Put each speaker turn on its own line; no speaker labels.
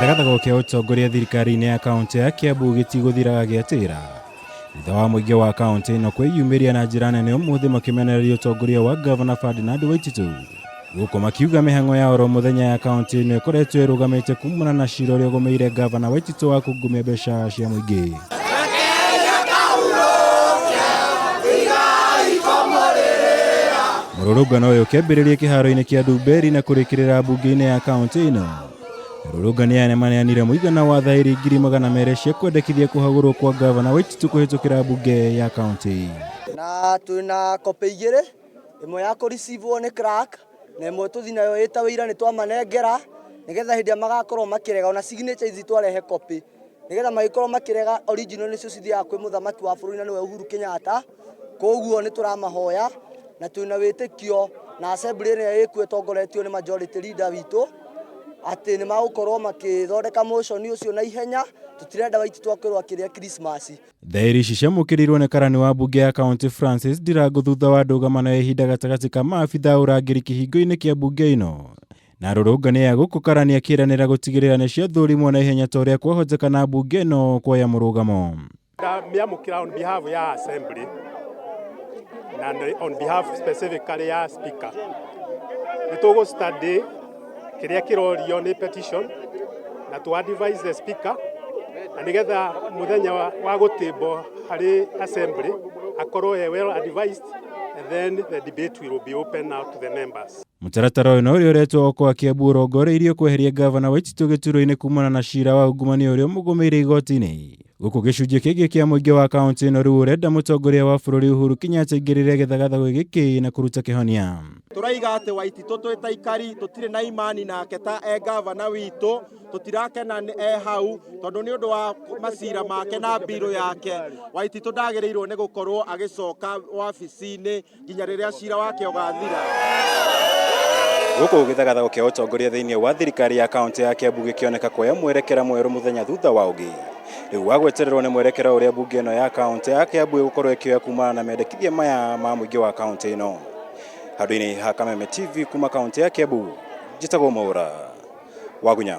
Gĩthagathago kĩa ũtongoria thirikari-inĩ ya kaunti ya Kiambu gĩtigũthiraga gĩatĩra. Thutha wa mũingĩ wa kaunti ĩno kwĩyumĩria na njĩra nene ũmũthĩ makĩmenereria ũtongoria wa Gavana Ferdinand Waititu. Gũkũ makiuga mĩhang'o ya oro mũthenya ya kaunti ĩno ĩkoretwo ĩrũgamĩte kumana na cira ũrĩa ũgũmĩire Gavana Waititu wa kungumia mbeca cia mũingĩ. Mũrũrũngano ũyũ ũkĩambĩrĩria kĩharo-inĩ kĩa Ndumberi na kũrĩkĩrĩra mbunge-inĩ ya kaunti ĩno. Mũrũrũngano nĩmaneanire mũigana wa thaĩri 200,000 cia kwendekithia kũhagũrwo kwa Gavana Waititu kũhĩtũkĩra mbunge ya kaunti.
Na twĩna kopi igĩrĩ, ĩmwe ya kũricivwo nĩ clerk na ĩmwe tũthi nayo ĩta wĩira nĩ twamanengera nĩgetha hĩndĩ ĩrĩa magakorwo makĩrega ona signature ici twarehe kopi nĩgetha magĩkorwo makĩrega original nĩcio cithiaga kwĩ mũthamaki wa bũrũri na nĩwe Uhuru Kenyatta. Koguo nĩ tũramahoya na twĩna wĩtĩkio na assembly ĩrĩa ĩkwĩtongoretio nĩ majority leader witũ atĩ nĩ magũkorwo makĩthondeka motion ũcio na ihenya. Tũtirenda Waititu akorwo akĩrĩa Christmas.
Thaĩri ici ciamũkĩrirwo nĩ karani wa mbunge ya kaunti Francis Ndirango thutha wa ndũgamano ya ihinda gatagatĩ ka maabitha ũrangĩri kĩhingo-inĩ kĩa mbunge ĩno. Na rũrũngano ya gũkũ karani akĩranĩra gũtigĩrĩra nĩ ciathũrimwo na ihenya ta ũrĩa kwahotekana mbunge ĩno kuoya mũrũgamo.
Miamũkĩra on behalf ya assembly and on behalf specifically ya speaker. Nĩtũgũ study kĩrĩa kĩrorio nĩ petition na to advise the speaker na nĩgetha mũthenya wa gũtĩmbo harĩ assembly akorwo well advised and then the debate will be open now to the members.
Mũtaratara ũyũ ũrĩa ũretwo kwa Kiambu ũrongoreirio kweheria Gavana Waititu gĩturwa-inĩ kumana na cira wa ungumania ũrĩa mũgũmĩire igoti-inĩ. Gũkũ gĩcunjĩ kĩngĩ kĩa mũingĩ wa kaunti ĩno rĩu ũrenda mũtongoria wa bũrũri Uhuru Kenyatta aingĩrĩre gĩthagathago gĩkĩ na kũruta kĩhonia.
Tũraiga atĩ Waititu twĩ ta ikari tũtirĩ na imani nake ta Gavana witũ, tũtirakena hau tondũ nĩ ũndũ wa macira make na mbirũ yake. Waititu ndagĩrĩirwo nĩ gũkorwo agĩcoka wabici-inĩ nginya rĩrĩa cira wake ũgathira.
Gũkũ gĩthagathago kĩa ũtongoria thĩinĩ wa thirikari ya kaunti ya Kiambu gĩkĩoneka kuoya mwerekera mwerũ mũthenya thutha wa ũngĩ. Rĩu wagwetererwo nĩ mwerekera ũrĩa mbunge ĩno ya kaunti ya Kiambu ĩgũkorwo ĩkĩoya kumana na mendekithia maya ma mũingĩ wa kaunti ĩno. Handũ-inĩ ha Kameme TV kuma kaunti ya Kiambu, njĩtagwo Mwaura Wagunya.